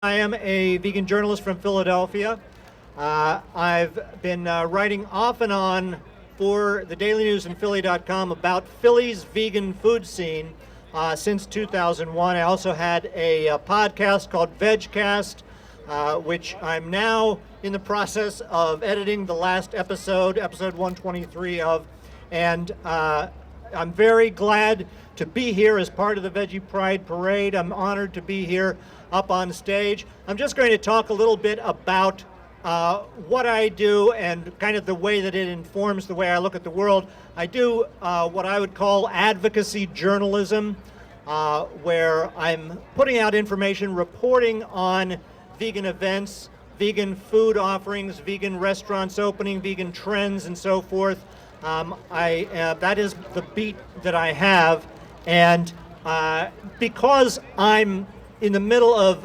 I am a vegan journalist from Philadelphia. I've been writing off and on for the Daily News and Philly.com about Philly's vegan food scene since 2001. I also had a podcast called Vegcast, which I'm now in the process of editing the last episode 123 of, and I'm very glad to be here as part of the Veggie Pride Parade. I'm honored to be here up on stage. I'm just going to talk a little bit about what I do and kind of the way that it informs the way I look at the world. I do what I would call advocacy journalism, where I'm putting out information, reporting on vegan events, vegan food offerings, vegan restaurants opening, vegan trends, and so forth. That is the beat that I have, and because I'm in the middle of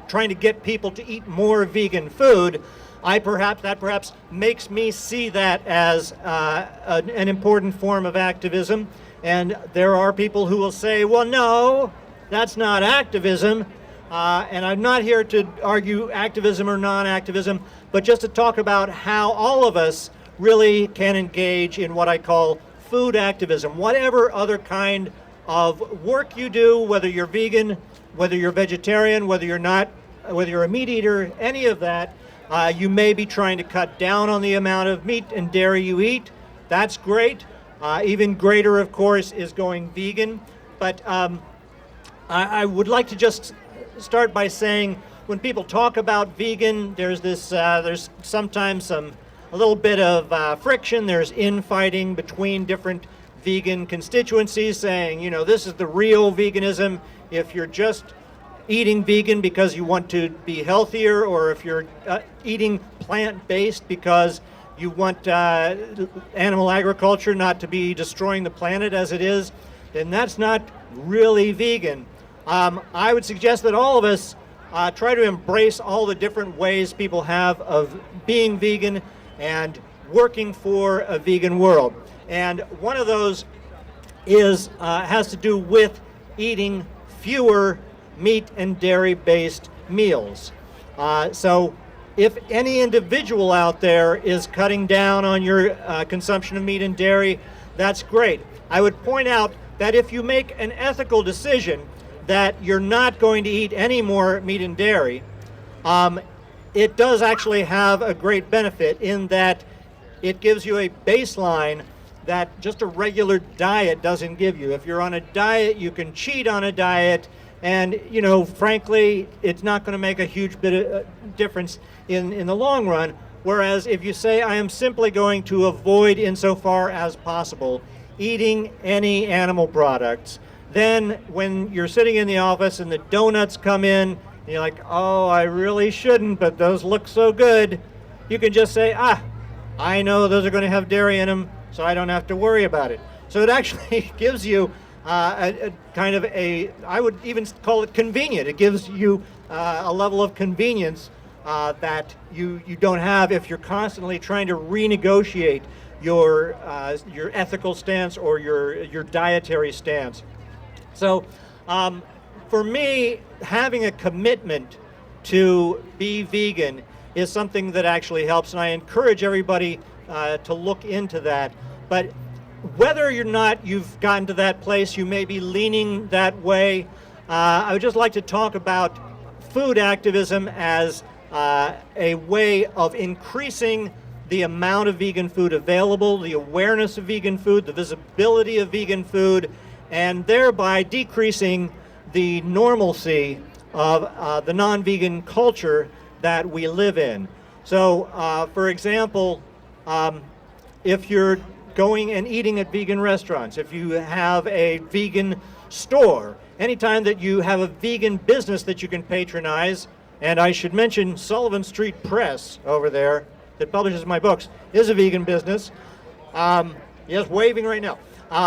trying to get people to eat more vegan food, that perhaps makes me see that as an important form of activism. And there are people who will say, well, no, that's not activism. And I'm not here to argue activism or non-activism, but just to talk about how all of us really can engage in what I call food activism. Whatever other kind of work you do, whether you're vegan, whether you're vegetarian, whether you're not, whether you're a meat eater, any of that, you may be trying to cut down on the amount of meat and dairy you eat. That's great. Even greater, of course, is going vegan. But I would like to just start by saying, when people talk about vegan, there's sometimes a little bit of friction. There's infighting between different vegan constituencies saying, you know, this is the real veganism. If you're just eating vegan because you want to be healthier, or if you're eating plant-based because you want animal agriculture not to be destroying the planet as it is, then that's not really vegan. I would suggest that all of us try to embrace all the different ways people have of being vegan and working for a vegan world. And one of those has to do with eating fewer meat and dairy-based meals. So if any individual out there is cutting down on your consumption of meat and dairy, that's great. I would point out that if you make an ethical decision that you're not going to eat any more meat and dairy, it does actually have a great benefit in that it gives you a baseline that just a regular diet doesn't give you. If you're on a diet, you can cheat on a diet, and, you know, frankly, it's not going to make a huge bit of difference in the long run. Whereas if you say, I am simply going to avoid, insofar as possible, eating any animal products, then when you're sitting in the office and the donuts come in, and you're like, oh, I really shouldn't, but those look so good, you can just say, I know those are going to have dairy in them, so I don't have to worry about it. So it actually gives you a kind of I would even call it convenient. It gives you a level of convenience that you don't have if you're constantly trying to renegotiate your ethical stance or your dietary stance. So for me, having a commitment to be vegan is something that actually helps, and I encourage everybody to look into that. But whether or not you've gotten to that place, you may be leaning that way. I would just like to talk about food activism as a way of increasing the amount of vegan food available, the awareness of vegan food, the visibility of vegan food, and thereby decreasing the normalcy of the non-vegan culture that we live in. So, for example, if you're going and eating at vegan restaurants, if you have a vegan store, anytime that you have a vegan business that you can patronize, and I should mention Sullivan Street Press over there that publishes my books is a vegan business. Yes, waving right now.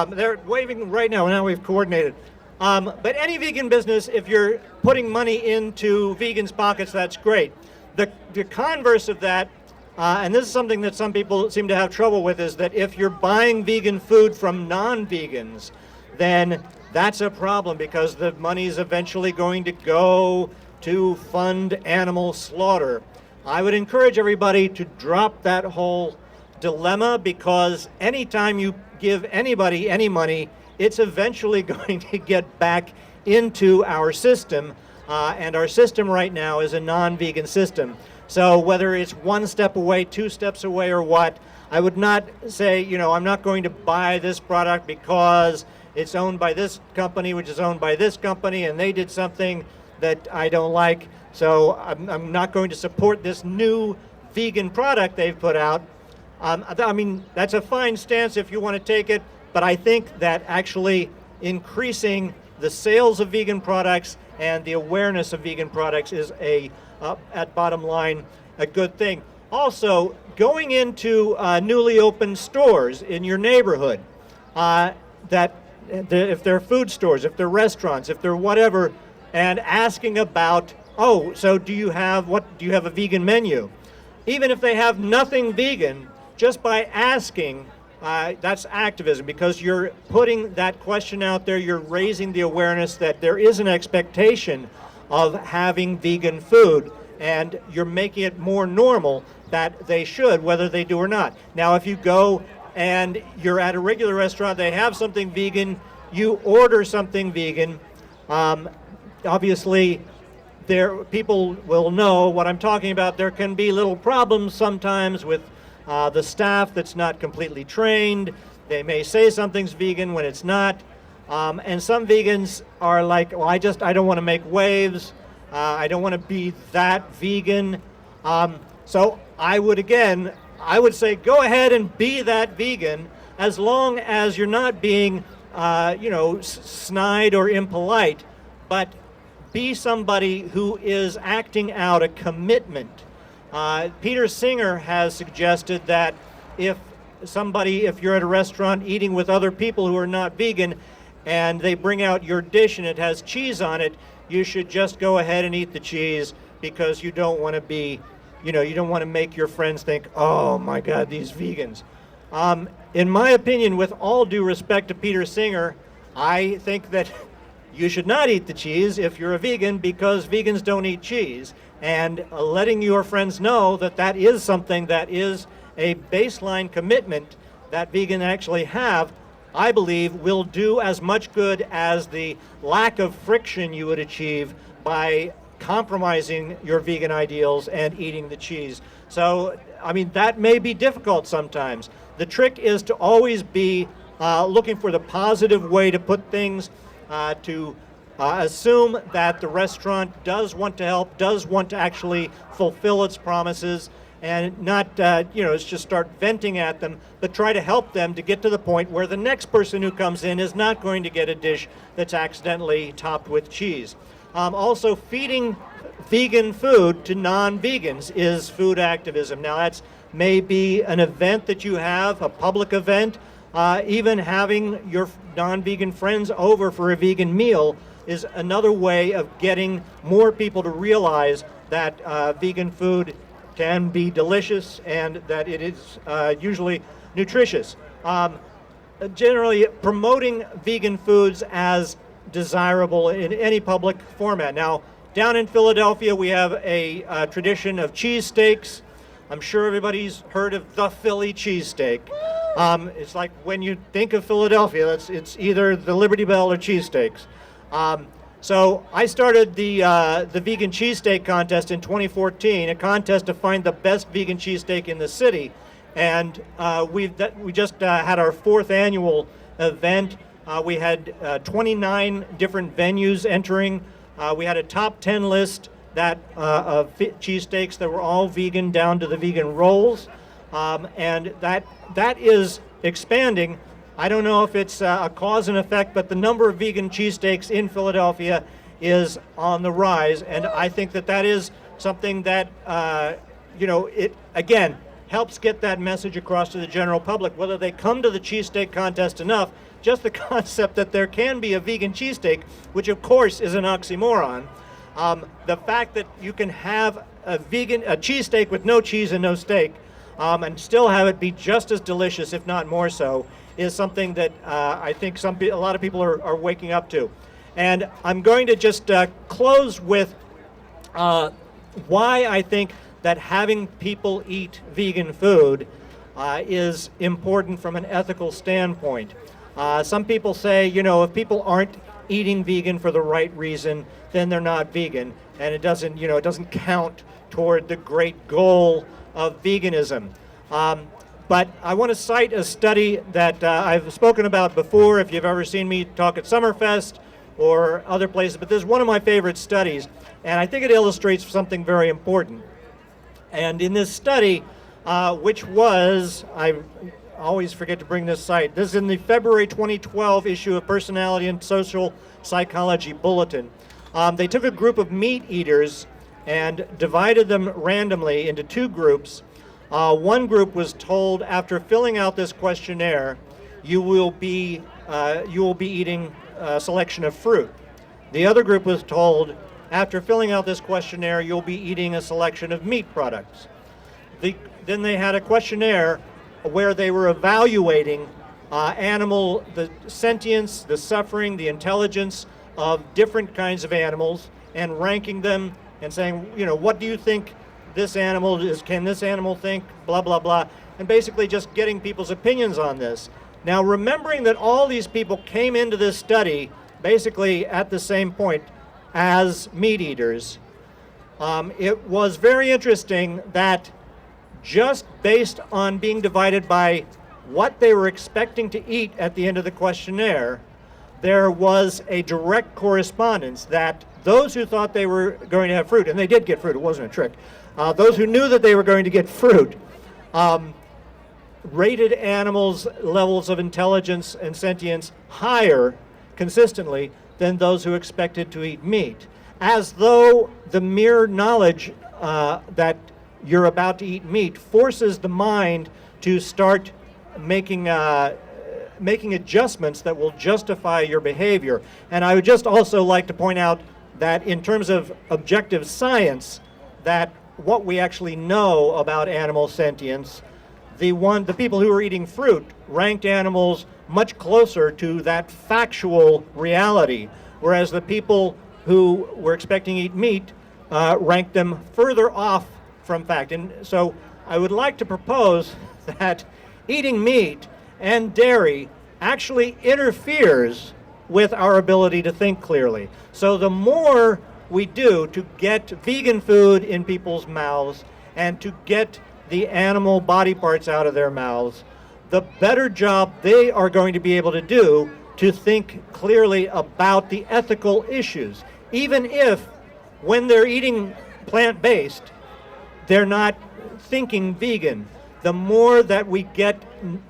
They're waving right now, now we've coordinated. But any vegan business, if you're putting money into vegans' pockets, that's great. The converse of that, and this is something that some people seem to have trouble with, is that if you're buying vegan food from non-vegans, then that's a problem because the money's eventually going to go to fund animal slaughter. I would encourage everybody to drop that whole dilemma, because anytime you give anybody any money, it's eventually going to get back into our system, and our system right now is a non-vegan system. So whether it's one step away, 2 steps away, or what, I would not say, I'm not going to buy this product because it's owned by this company, which is owned by this company, and they did something that I don't like, so I'm not going to support this new vegan product they've put out. I mean, that's a fine stance if you want to take it, but I think that actually increasing the sales of vegan products and the awareness of vegan products is at bottom line, a good thing. Also, going into newly opened stores in your neighborhood, if they're food stores, if they're restaurants, if they're whatever, and asking about, so do you have a vegan menu? Even if they have nothing vegan, just by asking, that's activism, because you're putting that question out there, you're raising the awareness that there is an expectation of having vegan food, and you're making it more normal that they should, whether they do or not. Now, if you go and you're at a regular restaurant, they have something vegan, you order something vegan, obviously people will know what I'm talking about. There can be little problems sometimes with the staff that's not completely trained. They may say something's vegan when it's not. And some vegans are like, well, I don't want to make waves. I don't want to be that vegan. So I would say go ahead and be that vegan, as long as you're not being, snide or impolite, but be somebody who is acting out a commitment. Peter Singer has suggested that if you're at a restaurant eating with other people who are not vegan, and they bring out your dish and it has cheese on it, you should just go ahead and eat the cheese, because you don't want to be, you don't want to make your friends think, oh my God, these vegans. In my opinion, with all due respect to Peter Singer, I think that you should not eat the cheese if you're a vegan, because vegans don't eat cheese. And letting your friends know that that is something that is a baseline commitment that vegans actually have, I believe will do as much good as the lack of friction you would achieve by compromising your vegan ideals and eating the cheese. So, I mean, that may be difficult sometimes. The trick is to always be looking for the positive way to put things, to assume that the restaurant does want to help, does want to actually fulfill its promises, and not, just start venting at them, but try to help them to get to the point where the next person who comes in is not going to get a dish that's accidentally topped with cheese. Also, feeding vegan food to non-vegans is food activism. Now, that's maybe an event that you have, a public event. Even having your non-vegan friends over for a vegan meal is another way of getting more people to realize that vegan food can be delicious and that it is usually nutritious. Generally, promoting vegan foods as desirable in any public format. Now, down in Philadelphia, we have a tradition of cheesesteaks. I'm sure everybody's heard of the Philly cheesesteak. It's like when you think of Philadelphia, it's either the Liberty Bell or cheesesteaks. So I started the vegan cheesesteak contest in 2014, a contest to find the best vegan cheesesteak in the city. And we just had our 4th annual event. We had 29 different venues entering. We had a top 10 list of cheesesteaks that were all vegan, down to the vegan rolls. And that is expanding. I don't know if it's a cause and effect, but the number of vegan cheesesteaks in Philadelphia is on the rise. And I think that is something that, it, again, helps get that message across to the general public. Whether they come to the cheesesteak contest enough, just the concept that there can be a vegan cheesesteak, which of course is an oxymoron. The fact that you can have a cheesesteak with no cheese and no steak, and still have it be just as delicious, if not more so, is something that I think a lot of people are waking up to. And I'm going to just close with why I think that having people eat vegan food is important from an ethical standpoint. Some people say, you know, if people aren't eating vegan for the right reason, then they're not vegan, and it doesn't, you know, it doesn't count toward the great goal of veganism. But I want to cite a study that I've spoken about before, if you've ever seen me talk at Summerfest or other places, but this is one of my favorite studies, and I think it illustrates something very important. And in this study, which was, I always forget to bring this site, this is in the February 2012 issue of Personality and Social Psychology Bulletin. They took a group of meat eaters and divided them randomly into two groups. One group was told, after filling out this questionnaire, you will be eating a selection of fruit. The other group was told, after filling out this questionnaire, you'll be eating a selection of meat products. Then they had a questionnaire where they were evaluating the sentience, the suffering, the intelligence of different kinds of animals, and ranking them and saying, you know, what do you think this animal is, can this animal think, blah, blah, blah, and basically just getting people's opinions on this. Now, remembering that all these people came into this study basically at the same point as meat eaters, it was very interesting that just based on being divided by what they were expecting to eat at the end of the questionnaire, there was a direct correspondence that those who thought they were going to have fruit, and they did get fruit, it wasn't a trick, those who knew that they were going to get fruit, rated animals' levels of intelligence and sentience higher consistently than those who expected to eat meat, as though the mere knowledge that you're about to eat meat forces the mind to start making adjustments that will justify your behavior. And I would just also like to point out that in terms of objective science, that what we actually know about animal sentience, the people who were eating fruit ranked animals much closer to that factual reality, whereas the people who were expecting to eat meat ranked them further off from fact. And so I would like to propose that eating meat and dairy actually interferes with our ability to think clearly. So the more we do to get vegan food in people's mouths and to get the animal body parts out of their mouths, the better job they are going to be able to do to think clearly about the ethical issues, even if when they're eating plant-based, they're not thinking vegan. The more that we get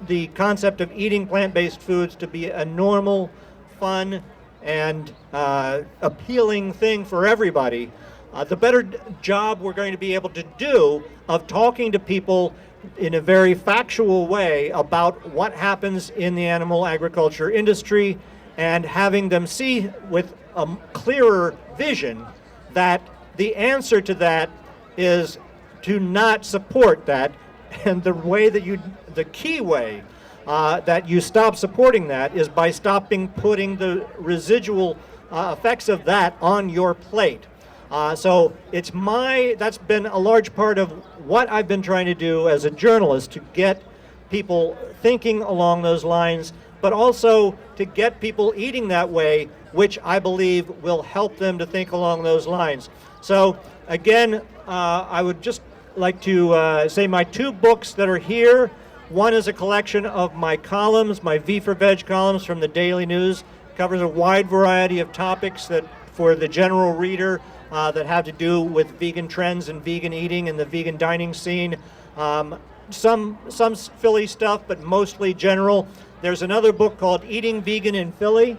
the concept of eating plant-based foods to be a normal, fun, and appealing thing for everybody, the better job we're going to be able to do of talking to people in a very factual way about what happens in the animal agriculture industry and having them see with a clearer vision that the answer to that is to not support that. And the key way that you stop supporting that is by stopping putting the residual effects of that on your plate. So that's been a large part of what I've been trying to do as a journalist, to get people thinking along those lines, but also to get people eating that way, which I believe will help them to think along those lines. So again, I would just like to say my two books that are here. One is a collection of my columns, my V for Veg columns from the Daily News. Covers a wide variety of topics that for the general reader that have to do with vegan trends and vegan eating and the vegan dining scene. Some Philly stuff, but mostly general. There's another book called Eating Vegan in Philly.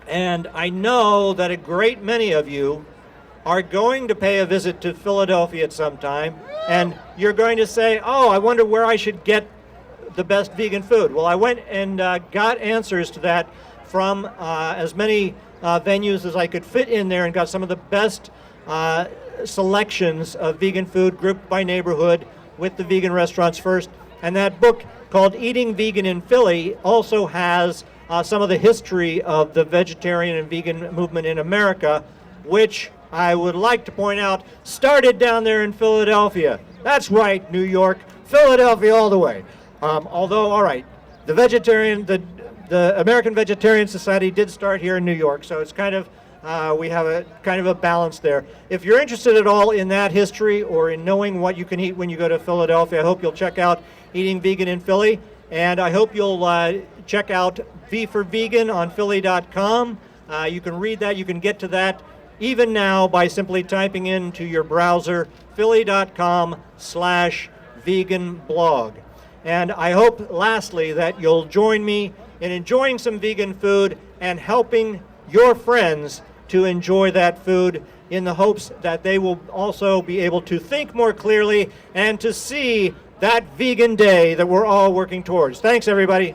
And I know that a great many of you are going to pay a visit to Philadelphia at some time, and you're going to say, oh, I wonder where I should get the best vegan food. Well, I went and got answers to that from as many venues as I could fit in there, and got some of the best selections of vegan food grouped by neighborhood with the vegan restaurants first. And that book called Eating Vegan in Philly also has some of the history of the vegetarian and vegan movement in America, which I would like to point out, started down there in Philadelphia. That's right, New York, Philadelphia all the way. Although, all right, the American Vegetarian Society did start here in New York, so it's kind of, we have a kind of a balance there. If you're interested at all in that history or in knowing what you can eat when you go to Philadelphia, I hope you'll check out Eating Vegan in Philly, and I hope you'll check out V for Vegan on Philly.com. You can read that, you can get to that even now by simply typing into your browser philly.com/vegan blog. And I hope, lastly, that you'll join me in enjoying some vegan food and helping your friends to enjoy that food in the hopes that they will also be able to think more clearly and to see that vegan day that we're all working towards. Thanks, everybody.